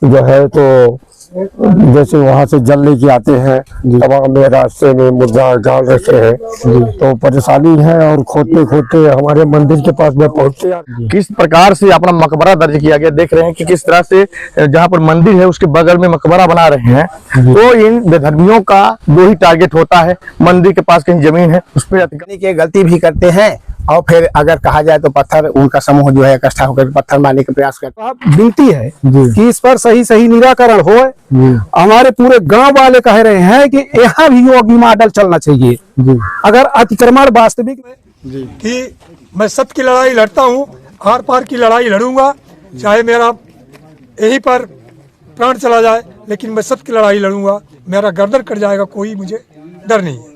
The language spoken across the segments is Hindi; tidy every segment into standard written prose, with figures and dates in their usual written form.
जो है तो जैसे वहाँ से जल लेके आते हैं, तमाम में रास्ते में मुर्गा डाल रखे हैं, तो परेशानी है। और खोदते खोदते हमारे मंदिर के पास में पहुँचते। किस प्रकार से अपना मकबरा दर्ज किया गया, देख रहे हैं कि किस तरह से जहाँ पर मंदिर है उसके बगल में मकबरा बना रहे हैं। तो इन बेधर्मियों का दो ही टारगेट होता है, मंदिर के पास कहीं जमीन है उस पर की गलती भी करते हैं, और फिर अगर कहा जाए तो पत्थर उनका समूह जो है इकट्ठा होकर पत्थर मारने का प्रयास करते हैं। विनती है कि इस पर सही निराकरण हो। हमारे पूरे गांव वाले कह रहे हैं कि यहाँ भी योगी मॉडल चलना चाहिए। अगर अतिक्रमण वास्तविक में कि मैं सत्य की लड़ाई लड़ता हूँ, आर पार की लड़ाई लड़ूंगा, चाहे मेरा यहीं पर प्राण चला जाए, लेकिन मैं सत्य की लड़ाई लड़ूंगा। मेरा गर्दन कट जाएगा, कोई मुझे डर नहीं है।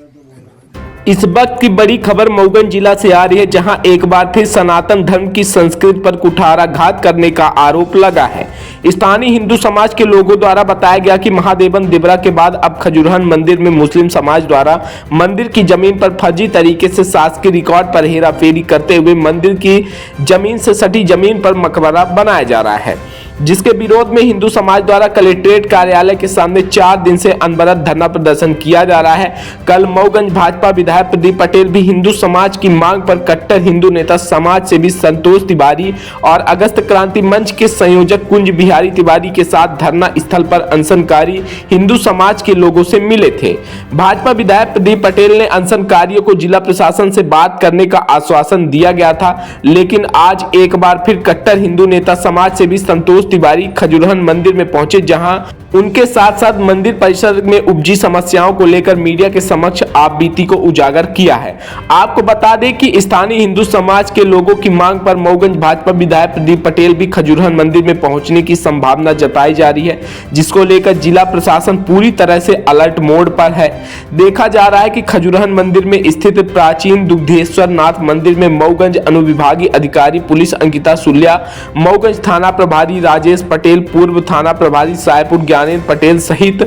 इस वक्त की बड़ी खबर मऊगंज जिला से आ रही है, जहां एक बार फिर सनातन धर्म की संस्कृति पर कुठाराघात करने का आरोप लगा है। स्थानीय हिंदू समाज के लोगों द्वारा बताया गया कि महादेवन दिबरा के बाद अब खजुरहन मंदिर में मुस्लिम समाज द्वारा मंदिर की जमीन पर फर्जी तरीके से शासकीय रिकॉर्ड पर हेराफेरी करते हुए मंदिर की जमीन से सटी जमीन पर मकबरा बनाया जा रहा है, जिसके विरोध में हिंदू समाज द्वारा कलेक्ट्रेट कार्यालय के सामने 4 दिन से अनवरत धरना प्रदर्शन किया जा रहा है। कल मऊगंज भाजपा विधायक प्रदीप पटेल भी हिंदू समाज की मांग पर कट्टर हिंदू नेता समाज सेवी संतोष तिवारी और अगस्त क्रांति मंच के संयोजक कुंज बिहारी तिवारी के साथ धरना स्थल पर अनशनकारी हिंदू समाज के लोगों से मिले थे। भाजपा विधायक प्रदीप पटेल ने अनशनकारियों को जिला प्रशासन से बात करने का आश्वासन दिया गया था, लेकिन आज एक बार फिर कट्टर हिंदू नेता समाज सेवी संतोष तिवारी खजुरहन मंदिर में पहुंचे, जहां उनके साथ साथ मंदिर परिसर में उपजी समस्याओं को लेकर मीडिया के समक्ष आपबीती को उजागर किया है। आपको बता दें कि स्थानीय हिंदू समाज के लोगों की मांग पर मऊगंज भाजपा विधायक प्रदीप पटेल भी खजुरहन मंदिर में पहुंचने की संभावना जताई जा रही है, जिसको लेकर जिला प्रशासन पूरी तरह से अलर्ट मोड पर है। देखा जा रहा है कि खजुरहन मंदिर में स्थित प्राचीन दुग्धेश्वर नाथ मंदिर में मऊगंज अनुविभागीय अधिकारी पुलिस अंकिता सुल्या, मऊगंज थाना प्रभारी राजेश पटेल, पूर्व थाना प्रभारी सायपुर ज्ञानेंद्र पटेल सहित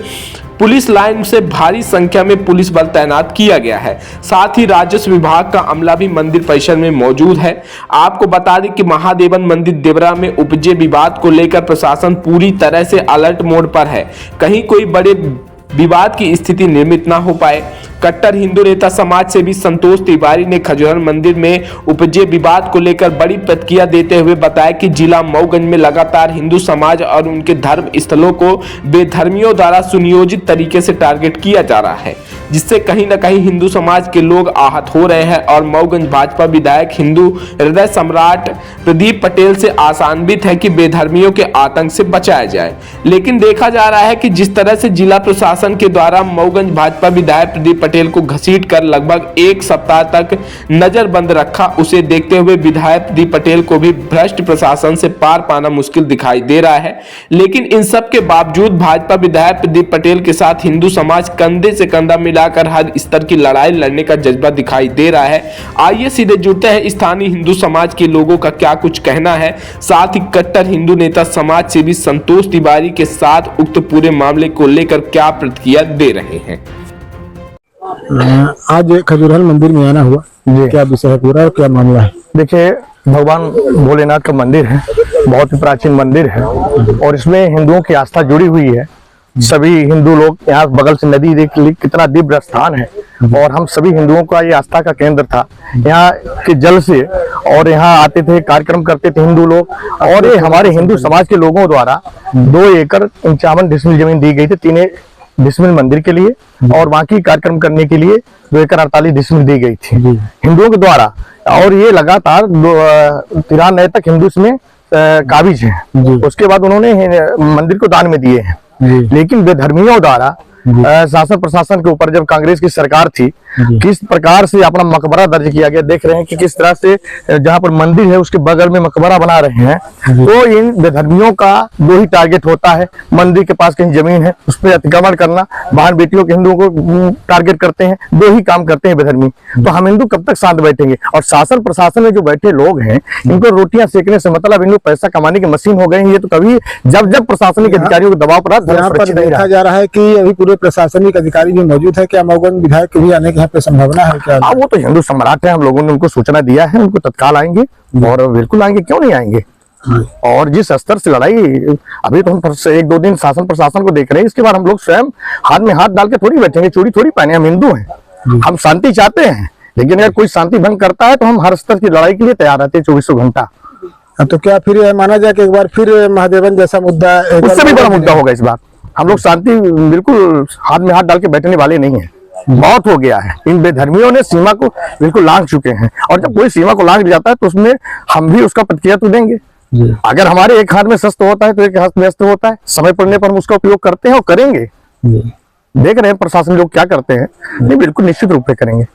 पुलिस लाइन से भारी संख्या में पुलिस बल तैनात किया गया है। साथ ही राजस्व विभाग का अमला भी मंदिर परिसर में मौजूद है। आपको बता दें कि महादेवन मंदिर दिबरा में उपजे विवाद को लेकर प्रशासन पूरी तरह से अलर्ट मोड पर है, कहीं कोई बड़े विवाद की स्थिति निर्मित ना हो पाए। कट्टर हिंदू नेता समाज सेवी संतोष तिवारी ने खजुरहन मंदिर में उपजे विवाद को लेकर बड़ी प्रतिक्रिया देते हुए बताया कि जिला मऊगंज में लगातार हिंदू समाज और उनके धर्म स्थलों को बेधर्मियों द्वारा सुनियोजित तरीके से टारगेट किया जा रहा है, जिससे कहीं न कहीं हिंदू समाज के लोग आहत हो रहे हैं। और मऊगंज भाजपा विधायक हिंदू हृदय सम्राट प्रदीप पटेल से आशान्वित है कि बेधर्मियों के आतंक से बचाया जाए। लेकिन देखा जा रहा है कि जिस तरह से जिला प्रशासन के द्वारा मऊगंज भाजपा विधायक प्रदीप पटेल को घसीट कर लगभग 1 सप्ताह तक नजरबंद रखा, उसे देखते हुए विधायक प्रदीप पटेल को भी भ्रष्ट प्रशासन से पार पाना मुश्किल दिखाई दे रहा है। लेकिन इन सब के बावजूद भाजपा विधायक प्रदीप पटेल के साथ हिंदू समाज कंधे से कंधा मिलाकर हर स्तर की लड़ाई लड़ने का जज्बा दिखाई दे रहा है। आइए सीधे जुड़ते हैं स्थानीय हिंदू समाज के लोगों का क्या कुछ कहना है, साथ ही कट्टर हिंदू नेता समाज सेवी संतोष तिवारी के साथ उक्त पूरे मामले को लेकर क्या प्रतिक्रिया दे रहे हैं। आज खजुरहन मंदिर में आना हुआ, क्या विषय है पूरा, क्या मामला है? देखिए, भगवान भोलेनाथ का मंदिर है, बहुत ही प्राचीन मंदिर है और इसमें हिंदुओं की आस्था जुड़ी हुई है। सभी हिंदू लोग, यहाँ बगल से नदी देख ली, कितना दिव्य स्थान है और हम सभी हिंदुओं का ये आस्था का केंद्र था। यहाँ के जल से और यहाँ आते थे, कार्यक्रम करते थे हिंदू लोग। और ये हमारे हिंदू समाज के लोगों द्वारा 2 एकड़ 51 डिसमिल जमीन दी गई थी, 3 डिसमिल मंदिर के लिए और बाकी कार्यक्रम करने के लिए 2 एकड़ 48 डिसमिल दी गई थी हिंदुओं के द्वारा। और ये लगातार 93 तक हिंदू इसमें काबिज है। उसके बाद उन्होंने मंदिर को दान में दिए हैं, लेकिन बेधर्मियों द्वारा शासन प्रशासन के ऊपर जब कांग्रेस की सरकार थी, किस प्रकार से अपना मकबरा दर्ज किया गया, देख रहे हैं कि किस तरह से जहां पर मंदिर है उसके बगल में मकबरा बना रहे हैं। तो इन बेधर्मियों का 2 ही टारगेट होता है, मंदिर के पास कहीं जमीन है उस पर अतिक्रमण करना, बहन बेटियों के हिंदुओं को टारगेट करते हैं। 2 ही काम करते हैं बेधर्मी। तो हम हिंदू कब तक शांत बैठेंगे? और शासन प्रशासन में जो बैठे लोग हैं, इनको रोटियां सेकने से मतलब इन लोग पैसा कमाने की मशीन हो गए हैं। ये तो कभी जब प्रशासनिक अधिकारियों को दबाव पड़ा, देखा जा रहा है कि अभी पूरे प्रशासनिक अधिकारी भी मौजूद है। क्या मऊगंज विधायक भी आने की यहाँ पे संभावना है क्या? वो तो हिंदू सम्राट है, हम लोगों ने उनको सूचना दिया है, उनको तत्काल आएंगे और बिल्कुल आएंगे, क्यों नहीं आएंगे। और जिस स्तर से लड़ाई, अभी तो हम 1-2 दिन शासन प्रशासन को देख रहे हैं, इसके बाद हम लोग स्वयं हाथ में हाथ डाल के थोड़ी बैठेंगे, चूड़ी थोड़ी पहने, हम हिंदू हैं, हम शांति चाहते हैं, लेकिन अगर कोई शांति भंग करता है तो हम हर स्तर की लड़ाई के लिए तैयार रहते हैं 24 घंटा। तो क्या फिर यह माना जाए कि एक बार फिर महादेवन जैसा मुद्दा उससे भी बड़ा मुद्दा होगा इस बार। हम लोग शांति बिल्कुल हाथ में हाथ डाल के बैठने वाले नहीं है, बहुत हो गया है। इन बेधर्मियों ने सीमा को बिल्कुल लांघ चुके हैं, और जब कोई सीमा को लांघ जाता है तो उसमें हम भी उसका प्रतिक्रिया तो देंगे। अगर हमारे एक हाथ में शस्त्र होता है तो एक हाथ में अस्त्र होता है, समय पड़ने पर हम उसका उपयोग करते हैं और करेंगे। देख रहे हैं प्रशासन लोग क्या करते हैं, नहीं बिल्कुल निश्चित रूप से करेंगे।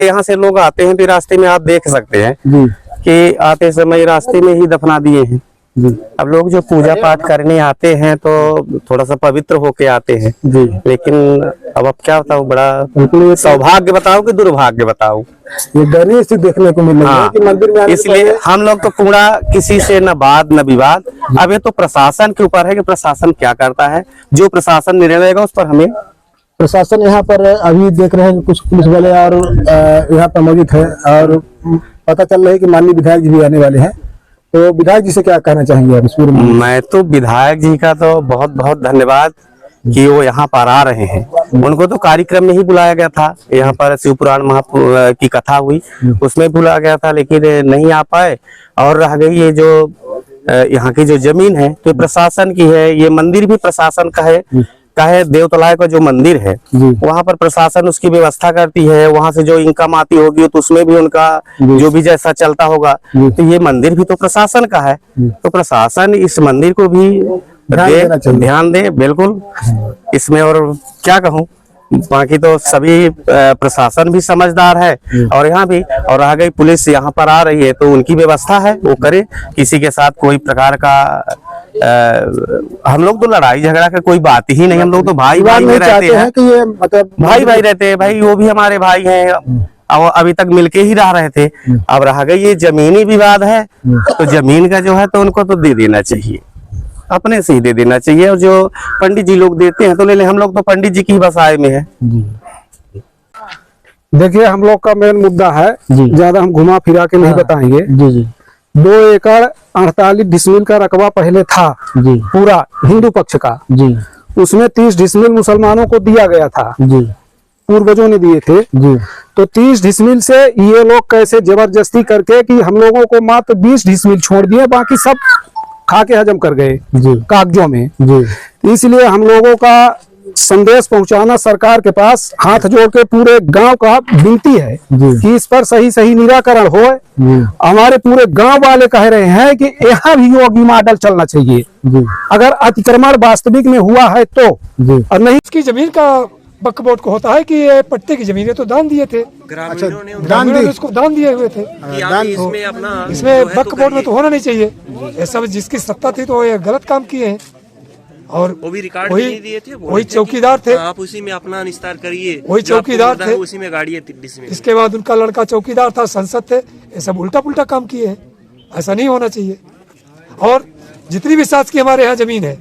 यहाँ से लोग आते हैं भी रास्ते में आप देख सकते हैं कि आते समय रास्ते में ही दफना दिए हैं। अब लोग जो पूजा पाठ करने आते हैं तो थोड़ा सा पवित्र होके आते हैं, लेकिन अब क्या बताओ, बड़ा सौभाग्य बताओ कि दुर्भाग्य बताओ, ये दयनीय स्थिति देखने को मिल रही है कि मंदिर में इसलिए हम लोग तो पूरा किसी से न वाद न विवाद। अब ये तो प्रशासन के ऊपर है कि प्रशासन क्या करता है, जो प्रशासन निर्णय लेगा उस पर हमें। प्रशासन यहाँ पर अभी देख रहे हैं कुछ पुलिस वाले और यहाँ पर मौजूद है, और पता चल रहा है कि माननीय विधायक जी भी आने वाले हैं, तो विधायक जी से क्या कहना चाहेंगे आप इस पूरे में? मैं तो विधायक जी का तो बहुत बहुत धन्यवाद कि वो यहाँ पर आ रहे हैं। उनको तो कार्यक्रम में ही बुलाया गया था, यहाँ पर शिव पुराण की कथा हुई उसमें बुलाया गया था, लेकिन नहीं आ पाए। और रह गई ये जो यहाँ की जो जमीन है तो प्रशासन की है, ये मंदिर भी प्रशासन का है। देवतलाय का जो मंदिर है वहाँ पर प्रशासन उसकी व्यवस्था करती है, वहाँ से जो इनकम आती होगी तो उसमें भी उनका जो भी जैसा चलता होगा, तो ये मंदिर भी तो प्रशासन का है। तो प्रशासन इस मंदिर को भी ध्यान दे बिल्कुल इसमें। और क्या कहूँ, बाकी तो सभी प्रशासन भी समझदार है, और यहाँ भी, और रह गई पुलिस यहाँ पर आ रही है तो उनकी व्यवस्था है वो करे, किसी के साथ कोई प्रकार का हम लोग तो लड़ाई झगड़ा का कोई बात ही नहीं। हम लोग तो भाई भाई में रहते हैं कि ये मतलब भाई भाई रहते हैं, भाई वो भी हमारे भाई हैं, और अभी तक मिलके ही रह रहे थे। अब रह गई ये जमीनी विवाद है, तो जमीन का जो है तो उनको तो दे देना चाहिए, अपने से ही दे देना चाहिए। और जो पंडित जी लोग देते हैं तो ले ले, हम लोग तो पंडित जी की बसाए में है। देखिए हम लोग का मेन मुद्दा है, ज्यादा हम घुमा फिरा के नहीं बताएंगे। 2 एकड़ 48 डिसमिल का रकबा पहले था पूरा हिंदू पक्ष का, उसमें 30 डिसमिल मुसलमानों को दिया गया था, पूर्वजों ने दिए थे। तो 30 डिसमिल से ये लोग कैसे जबरदस्ती करके कि हम लोगों को मात्र 20 डिसमिल छोड़ दिए, बाकी सब खा के हजम कर गए कागजों में। इसलिए हम लोगों का संदेश पहुंचाना सरकार के पास हाथ जोड़ के पूरे गांव का विनती है कि इस पर सही निराकरण हो। हमारे पूरे गांव वाले कह रहे हैं कि यहाँ भी योगी मॉडल चलना चाहिए, अगर अतिक्रमण वास्तविक में हुआ है तो, और नहीं इसकी जमीन का वक्फ बोर्ड को होता है कि ये पट्टे की जमीन है तो दान दिए थे, ग्रामीणों ने उसको दान दिए हुए थे। इसमें वक्फ बोर्ड में तो होना नहीं चाहिए, ये सब जिसकी सत्ता थी तो ये गलत काम किए हैं। और वो भी रिकॉर्ड नहीं दिए थे, वही चौकीदार थे, आप उसी में अपना निस्तार करिए, वही चौकीदार थे, उसी में गाड़ी है। इसके बाद उनका लड़का चौकीदार था, संसद थे, ये सब उल्टा पुल्टा काम किए हैं, ऐसा नहीं होना चाहिए। और जितनी भी शासकीय हमारे यहाँ जमीन है,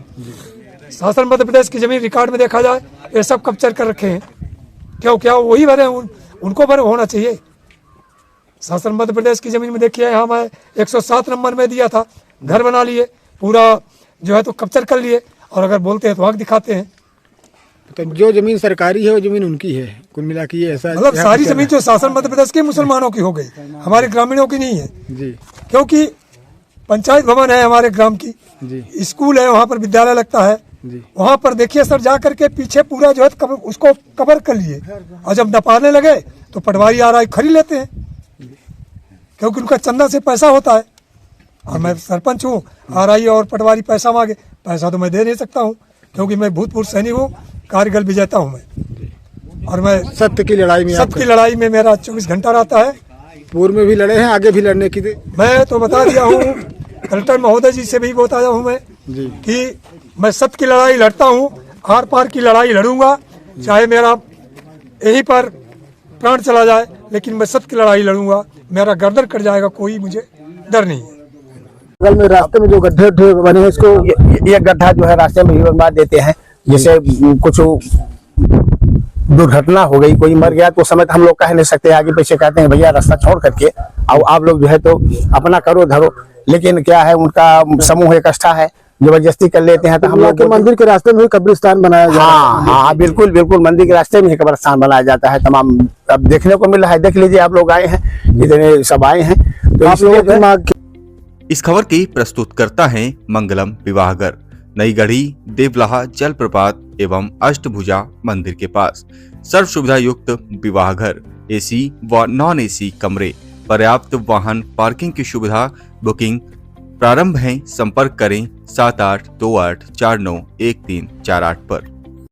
शासन मध्य प्रदेश की जमीन रिकॉर्ड में देखा जाए ये सब कब्जा कर रखे हैं, क्यों क्या वही भरे, उनको भरे होना चाहिए। शासन मध्य प्रदेश की जमीन में देखिए, यहाँ मैं 107 नंबर में दिया था, घर बना लिए, पूरा जो है तो कब्जा कर लिए, और अगर बोलते हैं तो आग दिखाते हैं। तो जो जमीन सरकारी है वो जमीन उनकी है कुल मिला के, ऐसा मतलब सारी जमीन जो शासन मध्य प्रदेश के मुसलमानों की हो गई, हमारे ग्रामीणों की नहीं है जी। क्योंकि पंचायत भवन है हमारे ग्राम की जी, स्कूल है, वहाँ पर विद्यालय लगता है जी। वहाँ पर देखिए सर जा करके पीछे पूरा जो है उसको कवर कर लिए, और जब नपाने लगे तो पटवारी आ रहा है खरीद लेते हैं, क्योंकि उनका चंदा से पैसा होता है। और मैं सरपंच हूँ, RI और पटवारी पैसा मांगे, पैसा तो मैं दे नहीं सकता हूँ, क्योंकि मैं भूतपूर्व सैनिक हूँ, कारगिल विजेता हूँ मैं, और मैं सत्य की लड़ाई में मेरा 24 घंटा रहता है। पूर्व में भी लड़े हैं, आगे भी लड़ने की मैं तो बता दिया हूँ, कलेक्टर महोदय जी से भी बताया हूँ मैं कि मैं सत्य की लड़ाई लड़ता हूँ, आर पार की लड़ाई लड़ूंगा, चाहे मेरा यहीं पर प्राण चला जाए, लेकिन मैं सत्य की लड़ाई लड़ूंगा, मेरा गर्दन कट जाएगा, कोई मुझे डर नहीं है। बगल में रास्ते में जो गड्ढे बने हैं, इसको ये गड्ढा जो है रास्ते में ही बनवा देते हैं। जैसे कुछ दुर्घटना हो गई, कोई मर गया तो समय हम लोग कह नहीं सकते, आगे पीछे कहते हैं भैया रास्ता छोड़ करके आओ, आप लोग जो है तो अपना करो धरो। लेकिन क्या है उनका समूह इकट्ठा है, जबरदस्ती कर लेते हैं। तो हम लोग के मंदिर के रास्ते में ही कब्रिस्तान बनाया जा रहा है। हाँ हाँ बिल्कुल बिल्कुल, मंदिर के रास्ते में ही कब्रिस्तान बनाया जाता है। तमाम अब देखने को मिल रहा है, देख लीजिए आप लोग आए हैं, इतने सब आए हैं, तो आप लोगों की मांग इस खबर की प्रस्तुत करता है मंगलम विवाहघर, नई गढ़ी देवलाहा जलप्रपात एवं अष्टभुजा मंदिर के पास। सर्व सुविधा युक्त विवाहघर, एसी व नॉन एसी कमरे, पर्याप्त वाहन पार्किंग की सुविधा। बुकिंग प्रारंभ है। संपर्क करें 7828491348 पर।